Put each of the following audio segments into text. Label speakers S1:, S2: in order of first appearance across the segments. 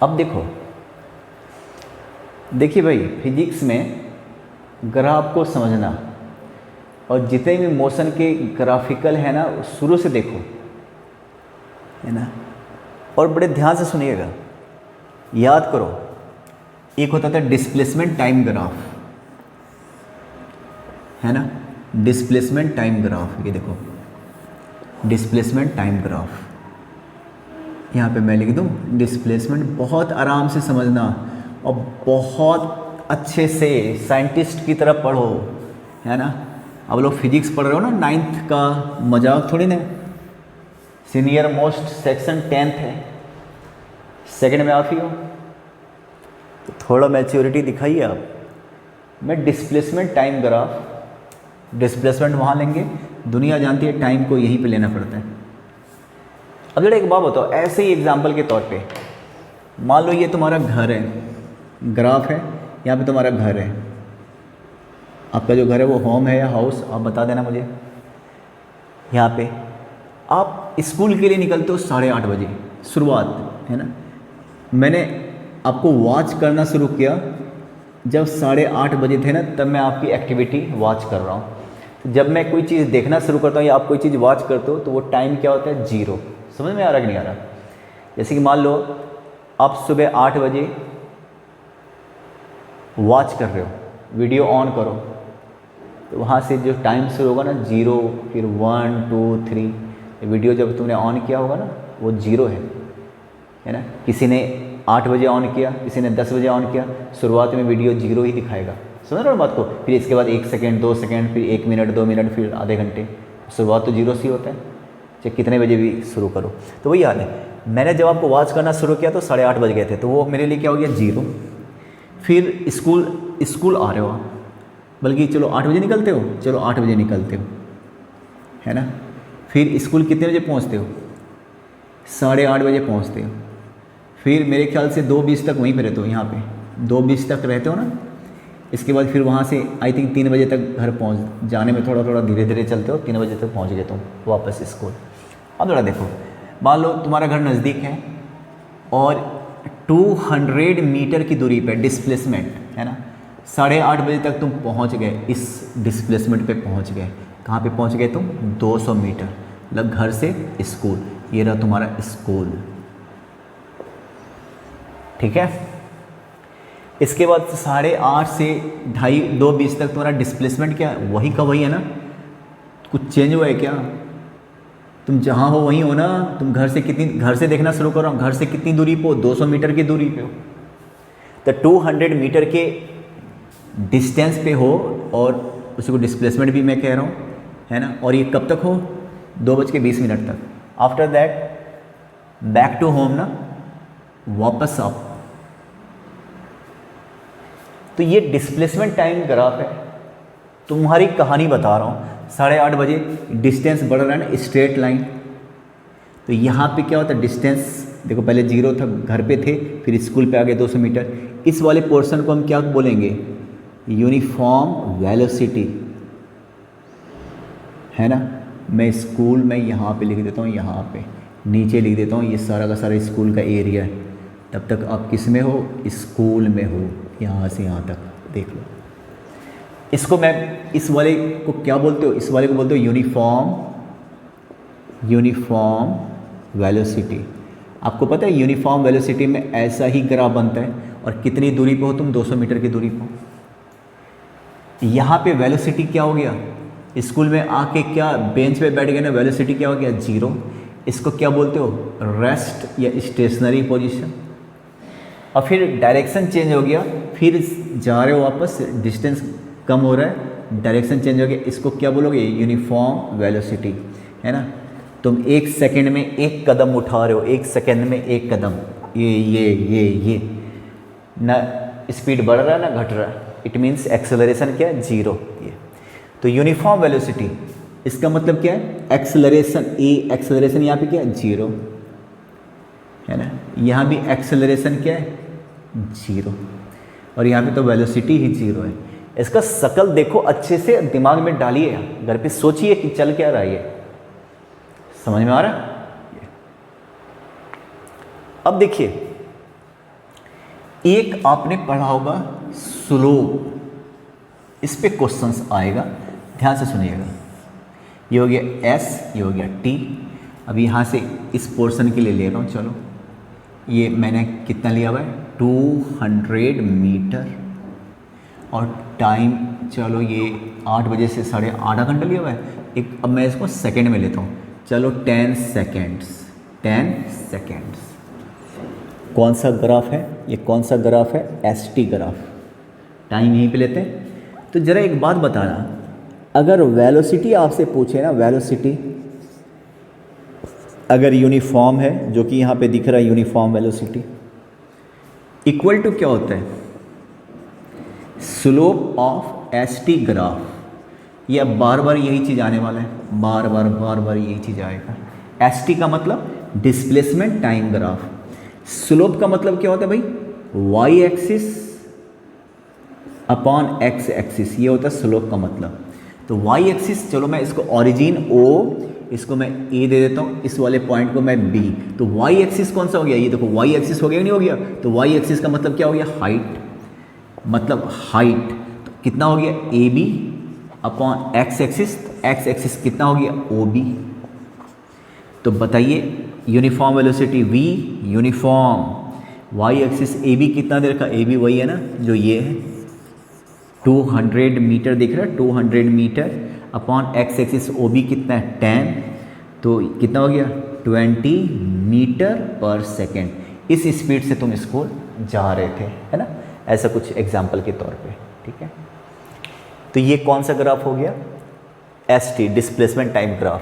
S1: अब देखो, देखिए भाई, फिजिक्स में ग्राफ को समझना और जितने भी मोशन के ग्राफिकल है ना, शुरू से देखो, है ना, और बड़े ध्यान से सुनिएगा, याद करो। एक होता था डिस्प्लेसमेंट टाइम ग्राफ, है ना, डिस्प्लेसमेंट टाइम ग्राफ। ये देखो डिस्प्लेसमेंट टाइम ग्राफ, यहाँ पे मैं लिख दूँ डिस्प्लेसमेंट। बहुत आराम से समझना और बहुत अच्छे से साइंटिस्ट की तरह पढ़ो, है ना। अब लोग फिजिक्स पढ़ रहे हो ना, 9th का मजाक थोड़ी ना, सीनियर मोस्ट सेक्शन 10th है, सेकंड में आप ही हो, तो थोड़ा मैच्योरिटी दिखाइए आप। मैं डिस्प्लेसमेंट टाइम ग्राफ, डिस्प्लेसमेंट वहाँ लेंगे, दुनिया जानती है टाइम को यहीं पे लेना पड़ता है। अब जरा एक बात बताओ, ऐसे ही एग्जाम्पल के तौर पे मान लो ये तुम्हारा घर है, ग्राफ है, यहाँ पे तुम्हारा घर है। आपका जो घर है वो होम है या हाउस, आप बता देना मुझे। यहाँ पे आप स्कूल के लिए निकलते हो 8:30 बजे, शुरुआत है ना। मैंने आपको वॉच करना शुरू किया जब 8:30 बजे थे ना, तब मैं आपकी एक्टिविटी वॉच कर रहा हूँ। तो जब मैं कोई चीज़ देखना शुरू करता हूँ या आप कोई चीज़ वॉच करते हो, तो वो टाइम क्या होता है, 0। समझ में आ रहा कि नहीं आ रहा? जैसे कि मान लो आप सुबह 8 बजे वॉच कर रहे हो, वीडियो ऑन करो, तो वहाँ से जो टाइम शुरू होगा ना 0, फिर 1 2 3, वीडियो जब तुमने ऑन किया होगा ना वो 0 है ना। किसी ने 8 बजे ऑन किया, किसी ने 10 बजे ऑन किया, शुरुआत में वीडियो 0 ही दिखाएगा। समझ रहे हो बात को? फिर इसके बाद 1 सेकेंड, 2 सेकेंड, फिर 1 मिनट, 2 मिनट, फिर आधे घंटे, शुरुआत तो 0 से ही होता है, चाहे कितने बजे भी शुरू करो। तो वही हाल है, मैंने जब आपको वॉच करना शुरू किया तो 8:30 बज गए थे, तो वो मेरे लिए क्या हो गया, 0। फिर स्कूल आ रहे हो आप, बल्कि चलो 8 बजे निकलते हो, चलो 8 बजे निकलते हो, है ना। फिर स्कूल कितने बजे पहुंचते हो, 8:30 बजे पहुंचते हो। फिर मेरे ख्याल से 2:20 तक वहीं पे रहते हो, यहाँ पे 2:20 तक रहते हो ना। इसके बाद फिर वहाँ से आई थिंक 3 बजे तक घर पहुँच, जाने में थोड़ा थोड़ा धीरे धीरे चलते हो, 3 बजे तक पहुँच गए तुम वापस स्कूल। अब जरा देखो, मान लो तुम्हारा घर नज़दीक है और 200 मीटर की दूरी पे डिस्प्लेसमेंट है ना, 8:30 बजे तक तुम पहुंच गए, इस डिस्प्लेसमेंट पे पहुंच गए। कहाँ पे पहुंच गए तुम, 200 मीटर, मतलब घर से स्कूल। ये रहा तुम्हारा स्कूल, ठीक है। इसके बाद 8:30 से 2:20 तक तुम्हारा डिस्प्लेसमेंट क्या है, वही का वही है ना, कुछ चेंज हुआ है क्या? तुम जहाँ हो वहीं हो ना। तुम घर से देखना शुरू करो, घर से कितनी दूरी पे हो, 200 मीटर की दूरी पे हो, तो 200 मीटर के डिस्टेंस पे हो, और उसी को डिस्प्लेसमेंट भी मैं कह रहा हूँ, है ना। और ये कब तक हो, 2:20 तक। After that back to home ना, वापस आओ। तो ये डिस्प्लेसमेंट टाइम ग्राफ है, तुम्हारी कहानी बता रहा हूँ। 8:30 बजे डिस्टेंस बढ़ रहा है ना, स्ट्रेट लाइन। तो यहाँ पे क्या होता है, डिस्टेंस देखो, पहले 0 था, घर पे थे, फिर स्कूल पे आ गए 200 मीटर। इस वाले पोर्शन को हम क्या बोलेंगे, यूनिफॉर्म वेलोसिटी, है ना। मैं स्कूल में यहाँ पे लिख देता हूँ, यहाँ पे नीचे लिख देता हूँ, ये सारा का सारा स्कूल का एरिया है। तब तक आप किस में हो, स्कूल में हो, यहाँ से यहाँ तक देख लो। इसको मैं, इस वाले को क्या बोलते हो, इस वाले को बोलते हो यूनिफॉर्म वेलोसिटी। आपको पता है यूनिफॉर्म वेलोसिटी में ऐसा ही ग्राफ बनता है, और कितनी दूरी पे हो तुम, 200 मीटर की दूरी पे हो। यहाँ पे वेलोसिटी क्या हो गया, स्कूल में आके क्या बेंच पे बैठ गए ना, वेलोसिटी क्या हो गया, 0। इसको क्या बोलते हो, रेस्ट या स्टेशनरी पोजीशन। और फिर डायरेक्शन चेंज हो गया, फिर जा रहे हो वापस, डिस्टेंस कम हो रहा है, डायरेक्शन चेंज हो गया, इसको क्या बोलोगे, यूनिफॉर्म वेलोसिटी, है ना। तुम 1 सेकेंड में 1 कदम उठा रहे हो, 1 सेकेंड में 1 कदम, ये ना स्पीड बढ़ रहा है ना घट रहा है, इट मीन्स एक्सेलरेशन क्या है, 0। ये तो यूनिफॉर्म वेलोसिटी, इसका मतलब क्या है, एक्सेलरेशन। एक्सेलरेशन यहाँ पे क्या है, 0, है ना। यहाँ भी एक्सेलरेशन क्या है, 0, और यहाँ पे तो वेलोसिटी ही 0 है। इसका शकल देखो अच्छे से, दिमाग में डालिए, घर पे सोचिए कि चल क्या रहा है, ये समझ में आ रहा है। अब देखिए, एक आपने पढ़ा होगा स्लोप, इस पे क्वेश्चंस आएगा, ध्यान से सुनिएगा। ये हो गया S, ये हो गया T। अब यहाँ से इस पोर्शन के लिए ले रहा हूँ, चलो ये मैंने कितना लिया हुआ है 200 मीटर, और टाइम चलो ये 8 बजे से आधा घंटा लिया हुआ है। एक अब मैं इसको सेकंड में लेता हूँ, चलो 10 सेकेंड्स। कौन सा ग्राफ है ये, कौन सा ग्राफ है, ST ग्राफ। टाइम यहीं पे लेते हैं। तो ज़रा एक बात बताना, अगर वेलोसिटी आपसे पूछे ना, वेलोसिटी अगर यूनिफॉर्म है, जो कि यहाँ पे दिख रहा है यूनिफॉर्म वेलोसिटी, इक्वल टू क्या होता है, स्लोप ऑफ ST ग्राफ। ये अब बार बार यही चीज़ आने वाला है, बार बार यही चीज़ आएगा। ST का मतलब डिस्प्लेसमेंट टाइम ग्राफ। स्लोप का मतलब क्या होता है भाई, Y axis upon X axis, ये होता है स्लोप का मतलब। तो वाई एक्सिस, चलो मैं इसको ओरिजिन O, इसको मैं A दे देता हूँ, इस वाले पॉइंट को मैं B। तो वाई एक्सिस कौन सा हो गया, ये देखो वाई एक्सिस हो गया नहीं हो गया। तो वाई एक्सिस का मतलब क्या हो गया, हाइट, मतलब हाइट। तो कितना हो गया AB upon X axis, X axis कितना हो गया OB। तो बताइए uniform velocity V, uniform Y axis AB कितना दे रखा, AB वही है ना जो ये है 200 मीटर दिख रहा है, 200 metre upon X axis OB कितना है 10, तो कितना हो गया 20 मीटर पर सेकेंड। इस स्पीड से तुम इसको जा रहे थे, है ना, ऐसा कुछ एग्जाम्पल के तौर पे, ठीक है। तो ये कौन सा ग्राफ हो गया, ST, डिस्प्लेसमेंट टाइम ग्राफ।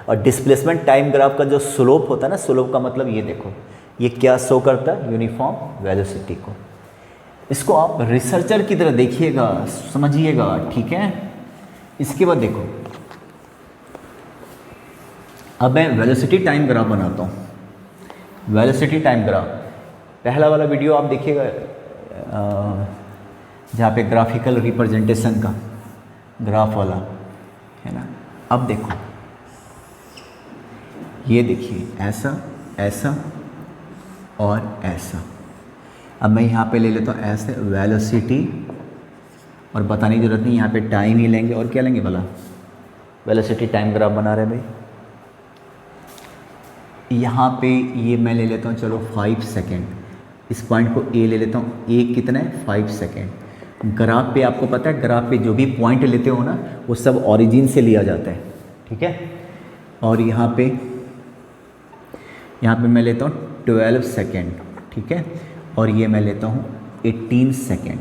S1: और डिस्प्लेसमेंट टाइम ग्राफ का जो स्लोप होता है ना, स्लोप का मतलब ये देखो, ये क्या शो करता है, यूनिफॉर्म वेलोसिटी को। इसको आप रिसर्चर की तरह देखिएगा, समझिएगा, ठीक है। इसके बाद देखो, अब मैं वेलोसिटी टाइम ग्राफ बनाता हूँ। वेलोसिटी टाइम ग्राफ, पहला वाला वीडियो आप देखिएगा जहाँ पे ग्राफिकल रिप्रेजेंटेशन का ग्राफ वाला है ना। अब देखो, ये देखिए ऐसा, ऐसा और ऐसा। अब मैं यहाँ पे ले लेता हूँ ऐसे वेलोसिटी, और बताने की ज़रूरत नहीं, यहाँ पे टाइम ही लेंगे, और क्या लेंगे भला, वेलोसिटी टाइम ग्राफ बना रहे हैं भाई। यहाँ पे ये मैं ले लेता हूँ चलो 5 सेकेंड, इस पॉइंट को A ले लेता हूँ, A कितना है 5 सेकेंड। ग्राफ पे आपको पता है, ग्राफ पे जो भी पॉइंट लेते हो ना वो सब ओरिजिन से लिया जाता है, ठीक है। और यहाँ पे मैं लेता हूँ 12 सेकेंड, ठीक है। और ये मैं लेता हूँ 18 सेकेंड।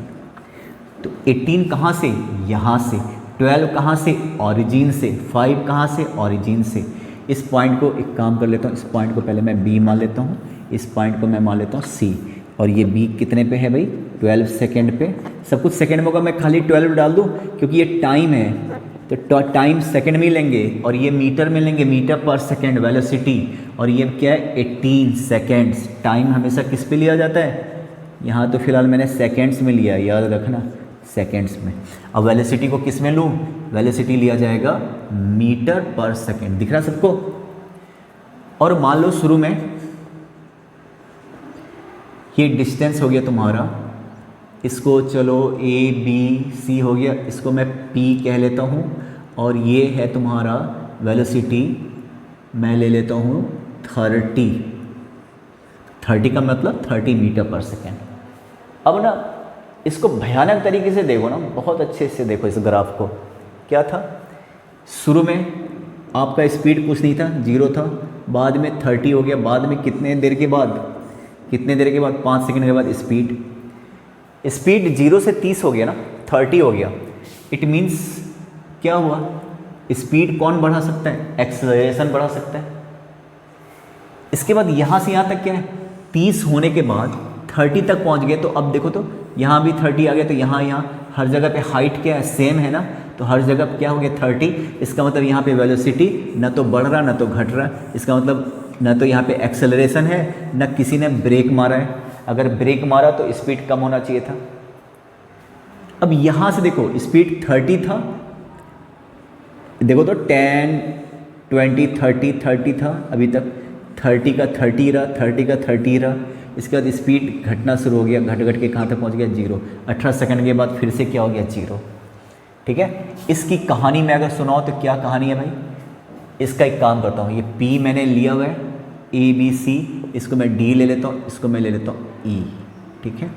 S1: तो 18 कहाँ से, यहाँ से, 12 कहाँ से, ओरिजिन से, 5 कहाँ से, ओरिजिन से। इस पॉइंट को एक काम कर लेता हूँ, इस पॉइंट को पहले मैं B मान लेता हूँ, इस पॉइंट को मैं मान लेता हूँ C। और ये B कितने पे है भाई, 12 सेकेंड पे। सब कुछ सेकेंड में होगा, मैं खाली 12 डाल दूँ क्योंकि ये टाइम है, तो टाइम सेकेंड में लेंगे, और ये मीटर में लेंगे, मीटर पर सेकेंड वेलोसिटी। और ये क्या है 18 सेकेंड्स। टाइम हमेशा किस पे लिया जाता है, यहाँ तो फिलहाल मैंने सेकेंड्स में लिया, याद रखना, सेकेंड्स में। अब वेलोसिटी को किस में लूँ, वेलोसिटी लिया जाएगा मीटर पर सेकेंड, दिख रहा सबको। और मान लो शुरू में ये डिस्टेंस हो गया तुम्हारा, इसको चलो ABC हो गया, इसको मैं P कह लेता हूँ। और ये है तुम्हारा वेलोसिटी, मैं ले लेता हूँ 30 का मतलब 30 मीटर पर सेकेंड। अब ना इसको भयानक तरीके से देखो ना, बहुत अच्छे से देखो इस ग्राफ को। क्या था, शुरू में आपका स्पीड कुछ नहीं था, 0 था, बाद में 30 हो गया, बाद में कितने देर के बाद 5 सेकंड के बाद स्पीड 0 से 30 हो गया ना, 30 हो गया। इट मीन्स क्या हुआ, स्पीड कौन बढ़ा सकता है, एक्सेलरेशन बढ़ा सकता है। इसके बाद यहाँ से यहाँ तक क्या है, 30 होने के बाद 30 तक पहुँच गए। तो अब देखो, तो यहाँ भी 30 आ गया, तो यहाँ हर जगह पे हाइट क्या है, सेम है ना, तो हर जगह क्या हो गया 30। इसका मतलब यहाँ पे वेलोसिटी ना तो बढ़ रहा ना तो घट रहा। इसका मतलब ना तो यहाँ पे एक्सेलरेशन है, ना किसी ने ब्रेक मारा है। अगर ब्रेक मारा तो स्पीड कम होना चाहिए था। अब यहाँ से देखो, स्पीड 30 था, देखो तो 10, 20, 30 था, अभी तक 30 का 30 रहा, 30 का 30 रहा। इसके बाद स्पीड घटना शुरू हो गया, घट घट के कहाँ तक पहुँच गया 0। 18 सेकंड के बाद फिर से क्या हो गया 0। ठीक है, इसकी कहानी में अगर सुनाओ तो क्या कहानी है भाई, इसका एक काम करता हूँ, ये P मैंने लिया हुआ है ABC, इसको मैं D ले लेता हूँ, इसको मैं ले लेता हूँ E। ठीक है,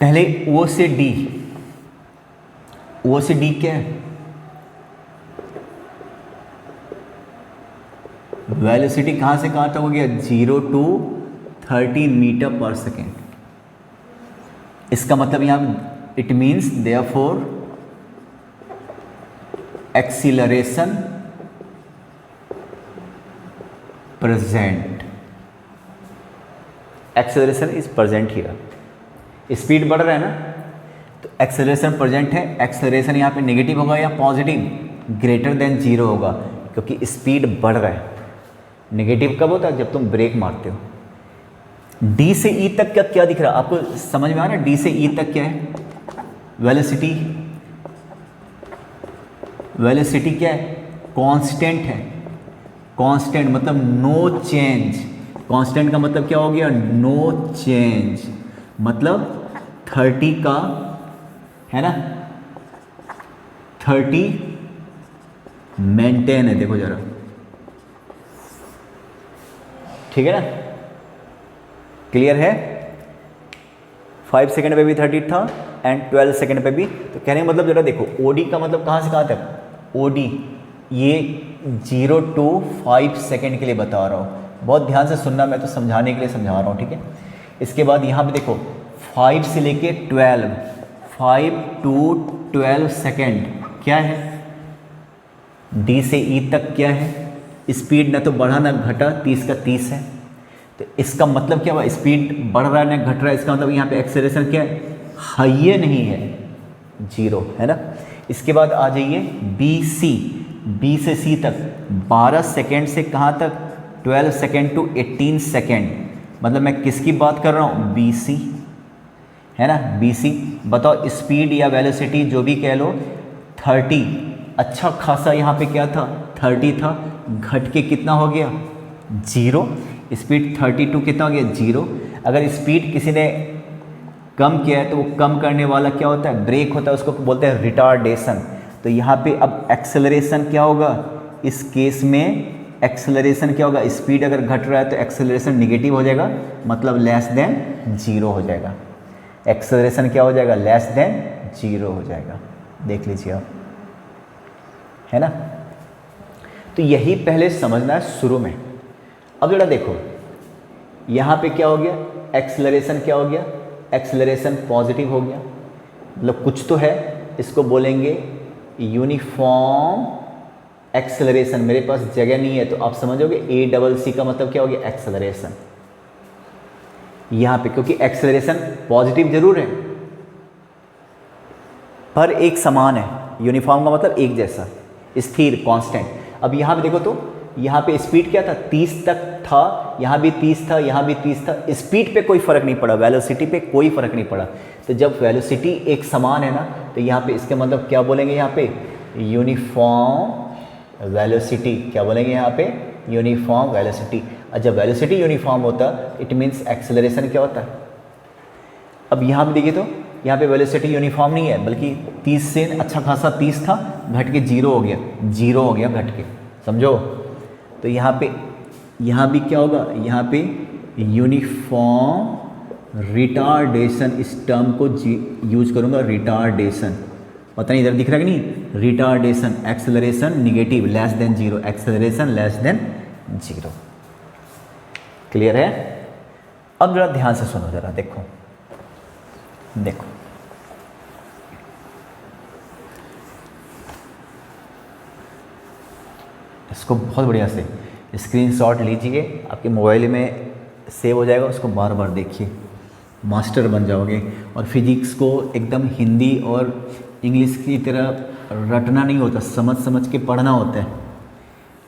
S1: पहले O से D, O से D क्या है, वेलोसिटी कहाँ से कहाँ तक हो गया 0 to 30 मीटर पर सेकेंड। इसका मतलब यहाँ it means therefore acceleration present, acceleration is present here. Speed बढ़ रहा है ना, तो एक्सेलरेशन प्रेजेंट है। एक्सेलरेशन यहाँ पे नेगेटिव होगा या पॉजिटिव, ग्रेटर देन 0 होगा, क्योंकि स्पीड बढ़ रहा है। नेगेटिव कब होता है, जब तुम ब्रेक मारते हो। डी से ई तक क्या क्या दिख रहा है आपको, समझ में आ रहा है, डी से ई तक क्या है, वेलोसिटी, वेलोसिटी क्या है, कांस्टेंट है। कांस्टेंट मतलब नो चेंज, कांस्टेंट का मतलब क्या हो गया, नो चेंज, मतलब 30 का है ना, 30 मेंटेन है। देखो जरा, ठीक है ना, क्लियर है। 5 सेकंड पे भी 30 था एंड 12 सेकंड पे भी। तो कहने का मतलब जरा देखो, OD का मतलब कहाँ से कहाँ तक, OD ये 0 to 5 सेकंड के लिए बता रहा हूँ, बहुत ध्यान से सुनना, मैं तो समझाने के लिए समझा रहा हूँ। ठीक है, इसके बाद यहाँ पे देखो 5 से लेके 12, 5 to 12 सेकंड क्या है, D से E तक क्या है, स्पीड ना तो बढ़ा ना घटा, 30 का 30 है। तो इसका मतलब क्या हुआ, स्पीड बढ़ रहा है ना घट रहा है, इसका मतलब यहाँ पे एक्सेलरेशन क्या है, हाई नहीं है, 0 है ना। इसके बाद आ जाइए BC, B से C तक 12 सेकेंड से कहाँ तक, 12 सेकेंड टू 18 सेकेंड, मतलब मैं किसकी बात कर रहा हूँ, BC है ना। BC बताओ, स्पीड या वेलोसिटी जो भी कह लो, 30, अच्छा खासा यहाँ पे क्या था 30 था, घट के कितना हो गया 0। स्पीड 32 कितना हो गया 0। अगर स्पीड किसी ने कम किया है तो वो कम करने वाला क्या होता है, ब्रेक होता है, उसको बोलते हैं रिटार्डेशन। तो यहाँ पे अब एक्सेलरेशन क्या होगा, इस केस में एक्सेलरेशन क्या होगा, स्पीड अगर घट रहा है तो एक्सेलरेशन निगेटिव हो जाएगा, मतलब लेस देन 0 हो जाएगा। एक्सेलरेशन क्या हो जाएगा, लेस देन 0 हो जाएगा। देख लीजिए आप, है ना। तो यही पहले समझना है शुरू में। अब जरा देखो यहाँ पे क्या हो गया, एक्सेलरेशन क्या हो गया, एक्सेलरेशन पॉजिटिव हो गया, मतलब कुछ तो है, इसको बोलेंगे यूनिफॉर्म एक्सेलरेशन। मेरे पास जगह नहीं है तो आप समझोगे ACC का मतलब क्या हो गया, एक्सेलरेशन। यहाँ पे क्योंकि एक्सेलरेशन पॉजिटिव जरूर है पर एक समान है, यूनिफॉर्म का मतलब एक जैसा, स्थिर, कांस्टेंट। अब यहाँ पे देखो तो यहाँ पे स्पीड क्या था, 30 तक था, यहाँ भी 30 था, यहाँ भी 30 था, स्पीड पे कोई फर्क नहीं पड़ा, वेलोसिटी पे कोई फर्क नहीं पड़ा। तो जब वेलोसिटी एक समान है ना, तो यहाँ पे इसके मतलब क्या बोलेंगे, यहाँ पे यूनिफॉर्म वेलोसिटी। क्या बोलेंगे यहाँ पे, यूनिफॉर्म वेलोसिटी। और जब वेलोसिटी यूनिफॉर्म होता इट मीन्स एक्सेलरेशन क्या होता है। अब यहाँ पे देखिए तो यहाँ पे वेलोसिटी यूनिफॉर्म नहीं है, बल्कि 30 से अच्छा खासा 30 था, घट के 0 हो गया, 0 हो गया घट के, समझो। तो यहाँ भी क्या होगा, यहाँ पे यूनिफॉर्म रिटार्डेशन, इस टर्म को यूज करूँगा, रिटार्डेशन। पता नहीं इधर दिख रहा है कि नहीं, retardation, acceleration negative less than 0, acceleration less than 0। Clear है। अब जरा ध्यान से सुनो, जरा देखो देखो, इसको बहुत बढ़िया से स्क्रीनशॉट लीजिए, आपके मोबाइल में सेव हो जाएगा, उसको बार बार देखिए, मास्टर बन जाओगे। और फिजिक्स को एकदम हिंदी और इंग्लिश की तरह रटना नहीं होता, समझ समझ के पढ़ना होता है।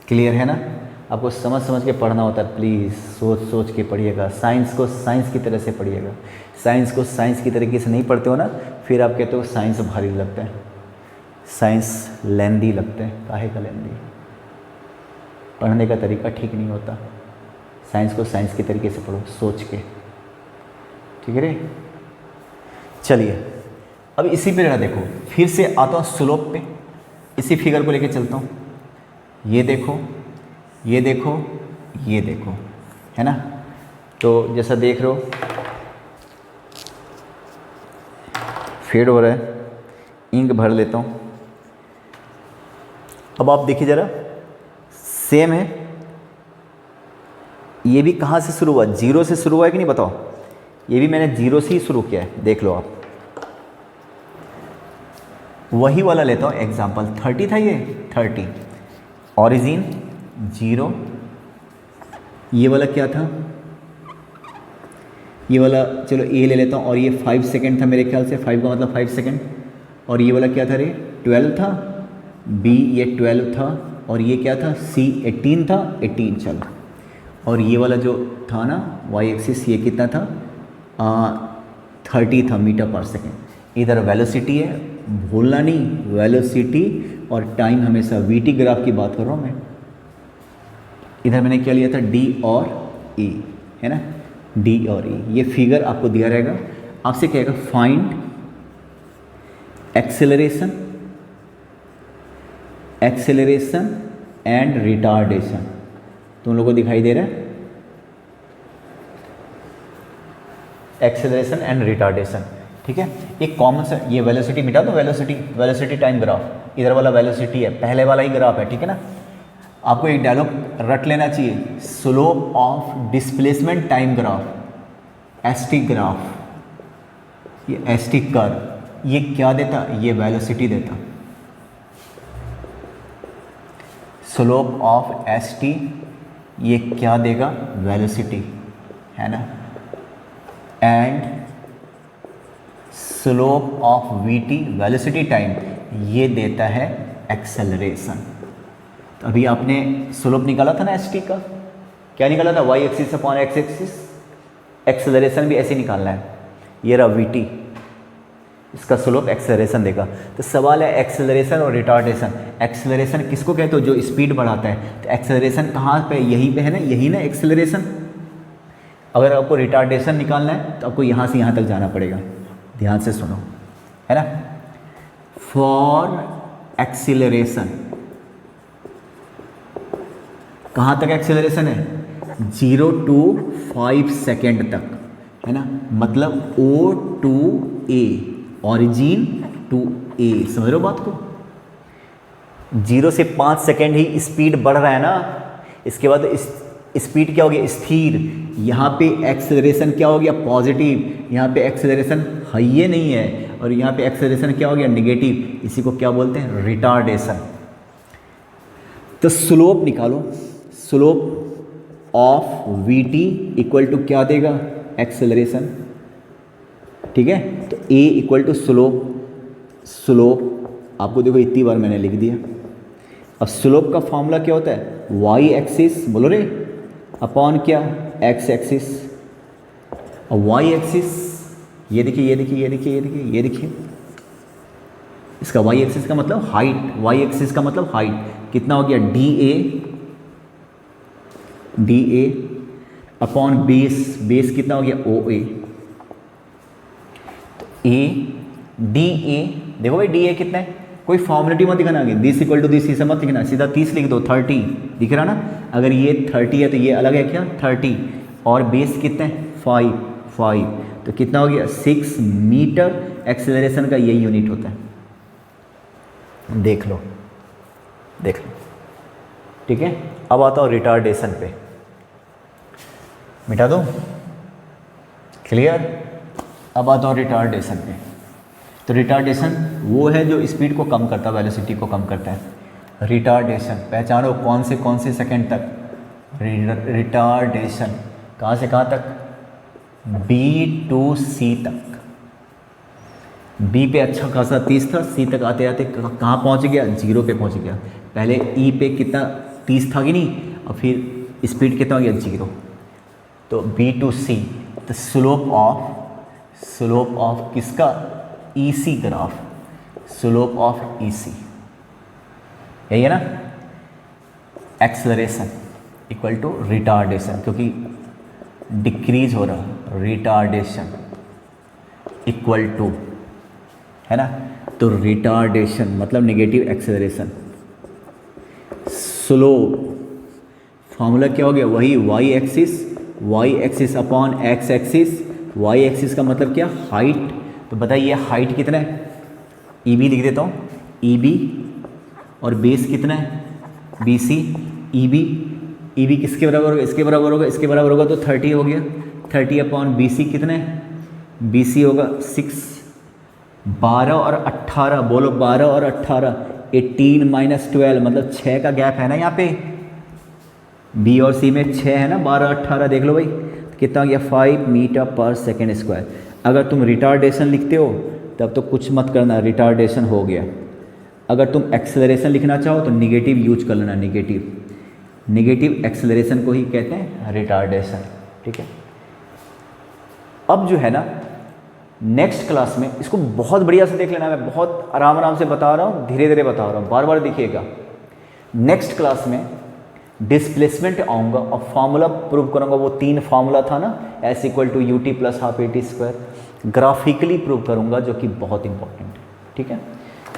S1: क्लियर है ना, आपको समझ समझ के पढ़ना होता है। प्लीज़ सोच सोच के पढ़िएगा, साइंस को साइंस की तरह से पढ़िएगा। साइंस को साइंस की तरीके से नहीं पढ़ते हो ना, फिर आप कहते हो साइंस भारी लगता है, साइंस लेंदी लगता है। काहे का लेंदी, पढ़ने का तरीका ठीक नहीं होता, साइंस को साइंस के तरीके से पढ़ो, सोच के, ठीक है रे। चलिए अब इसी पे जरा देखो, फिर से आता हूँ स्लोप पे, इसी फिगर को लेके चलता हूँ। ये देखो, ये देखो, ये देखो, है ना। तो जैसा देख रहे हो फेड हो रहा है, इंक भर लेता हूँ। अब आप देखिए ज़रा, सेम है। ये भी कहाँ से शुरू हुआ, जीरो से शुरू हुआ है कि नहीं बताओ। ये भी मैंने जीरो से ही शुरू किया है, देख लो आप। वही वाला लेता हूँ एग्जाम्पल, 30 था ये, 30 ऑरिजिन जीरो। ये वाला क्या था, ये वाला चलो ए ले लेता हूँ, और ये 5 सेकेंड था मेरे ख्याल से, 5 का मतलब 5 सेकेंड। और ये वाला क्या था रे, 12 था, बी ये 12 था, और ये क्या था, सी 18 था, 18 चल। और ये वाला जो था ना वाई एक्सिस, ये कितना था, 30 था मीटर पर सेकेंड। इधर वेलोसिटी है, भूलना नहीं, वेलोसिटी और टाइम हमेशा वीटी ग्राफ की बात कर रहा हूँ मैं। इधर मैंने क्या लिया था, डी और ई, है ना, डी और ई। ये फिगर आपको दिया रहेगा, आपसे कहेगा find acceleration, acceleration and retardation. तुम लोगों को दिखाई दे रहा है, एक्सेलरेशन एंड रिटार्डेशन, ठीक है। एक कॉमन सा, ये वेलोसिटी मिटा दो, वेलोसिटी, वेलोसिटी टाइम ग्राफ, इधर वाला वेलोसिटी है, पहले वाला ही ग्राफ है, ठीक है ना। आपको एक डायलॉग रट लेना चाहिए, slope of displacement time graph, ST graph, ये एसटी कर्व, ये क्या देता, ये वेलोसिटी देता। स्लोप ऑफ एसटी ये क्या देगा, वेलोसिटी, है ना। And slope of VT, velocity time, ये देता है एक्सेलरेशन। तो अभी आपने स्लोप निकाला था ना एसटी का, क्या निकाला था, Y axis upon X axis. Acceleration भी ऐसे निकालना है, ये रहा वीटी, इसका स्लोप एक्सेलरेशन देगा। तो सवाल है एक्सेलरेशन और रिटार्डेशन। एक्सेलरेशन किसको कहते हो, जो स्पीड बढ़ाता है। तो एक्सेलरेशन कहाँ पे, यहीं पे है ना, यही ना एक्सेलरेशन। अगर आपको रिटार्डेशन निकालना है तो आपको यहाँ से यहाँ तक जाना पड़ेगा, ध्यान से सुनो, है ना। फॉर एक्सेलरेशन, कहाँ तक एक्सेलरेशन है, 0 to 5 सेकेंड तक, है ना। मतलब O to A, origin to A, समझ रहे हो बात को। 0 से 5 सेकेंड ही स्पीड बढ़ रहा है ना, इसके बाद स्पीड क्या हो गया, स्थिर। यहाँ पे एक्सेलरेशन क्या हो गया, पॉजिटिव। यहाँ पे एक्सेलरेशन हाई नहीं है, और यहाँ पे एक्सेलरेशन क्या हो गया, नेगेटिव। इसी को क्या बोलते हैं, रिटार्डेशन। तो स्लोप निकालो, slope of V T equal to क्या देगा, एक्सेलरेशन, ठीक है। तो A equal to slope, slope आपको देखो इतनी बार मैंने लिख दिया। अब स्लोप का फॉर्मूला क्या होता है, वाई एक्सिस, बोलो रे, अपॉन क्या, एक्स एक्सिस। और वाई एक्सिस ये देखिए, ये देखिए, ये देखिए, ये देखिए, ये देखिए, इसका वाई एक्सिस का मतलब हाइट, वाई एक्सिस का मतलब हाइट कितना हो गया, D A upon base, base कितना हो गया, ओ ए। तो ए डी ए, देखो भाई डी ए कितना है, कोई फॉर्मुलेटिव मत दिखाना, आगे दिस इक्वल टू दिस, इसे मत लिखना, सीधा 30 लिख दो, 30 दिख रहा ना। अगर ये 30 है तो ये अलग है क्या, 30, और बेस कितना है, 5, तो कितना हो गया, 6 मीटर। एक्सेलरेशन का यही यूनिट होता है, देख लो, देख लो, ठीक है। अब आता हूँ रिटार्डेशन पे, मिटा दो, क्लियर। अब आता हूँ रिटार्डेशन पे। तो रिटार्डेशन वो है जो स्पीड को कम करता है, वेलोसिटी को कम करता है। रिटार्डेशन पहचानो, कौन से सेकंड तक, रिटार्डेशन कहाँ से कहाँ तक, बी टू सी तक। बी पे अच्छा खासा 30 था, सी तक आते आते कहाँ पहुँच गया, 0 पे पहुँच गया। पहले ई पे कितना 30 था कि नहीं, और फिर स्पीड कितना हो गया, 0। तो बी टू सी, तो स्लोप ऑफ किसका, EC graph, slope of EC, यही है ना। एक्सेलरेशन, इक्वल टू रिटार्डेशन, क्योंकि डिक्रीज हो रहा, रिटार्डेशन इक्वल टू, है ना, तो रिटार्डेशन मतलब नेगेटिव एक्सेलरेशन। स्लो फॉर्मूला क्या हो गया, वही Y axis upon X axis. Y axis का मतलब क्या, हाइट। तो बताइए हाइट कितना है, ई बी लिख देता हूँ, ई बी, और बेस कितना है, बी सी। ई बी किसके बराबर होगा, इसके बराबर होगा, इसके बराबर होगा, तो 30 हो गया। 30 अपॉन बी सी कितना है, बी सी होगा 6। 12 और 18 बोलो, 12 और 18, 18 माइनस 12 मतलब 6 का गैप है ना यहाँ पे, बी और सी में 6 है ना, 12 18 देख लो भाई, तो कितना गया 5 मीटर पर सेकेंड स्क्वायर। अगर तुम रिटार्डेशन लिखते हो तब तो कुछ मत करना, रिटार्डेशन हो गया। अगर तुम एक्सेलरेशन लिखना चाहो तो निगेटिव यूज कर लेना, निगेटिव एक्सेलरेशन को ही कहते हैं रिटार्डेशन, ठीक है। अब जो है ना नेक्स्ट क्लास में इसको बहुत बढ़िया से देख लेना, मैं बहुत आराम से बता रहा हूँ, धीरे धीरे बता रहा हूँ, बार बार देखिएगा। नेक्स्ट क्लास में डिस्प्लेसमेंट आऊँगा और फार्मूला प्रूव करूँगा, वो 3 फार्मूला था ना, S equal to U T plus half A T square, graphically prove करूँगा, जो कि बहुत इंपॉर्टेंट है, ठीक है।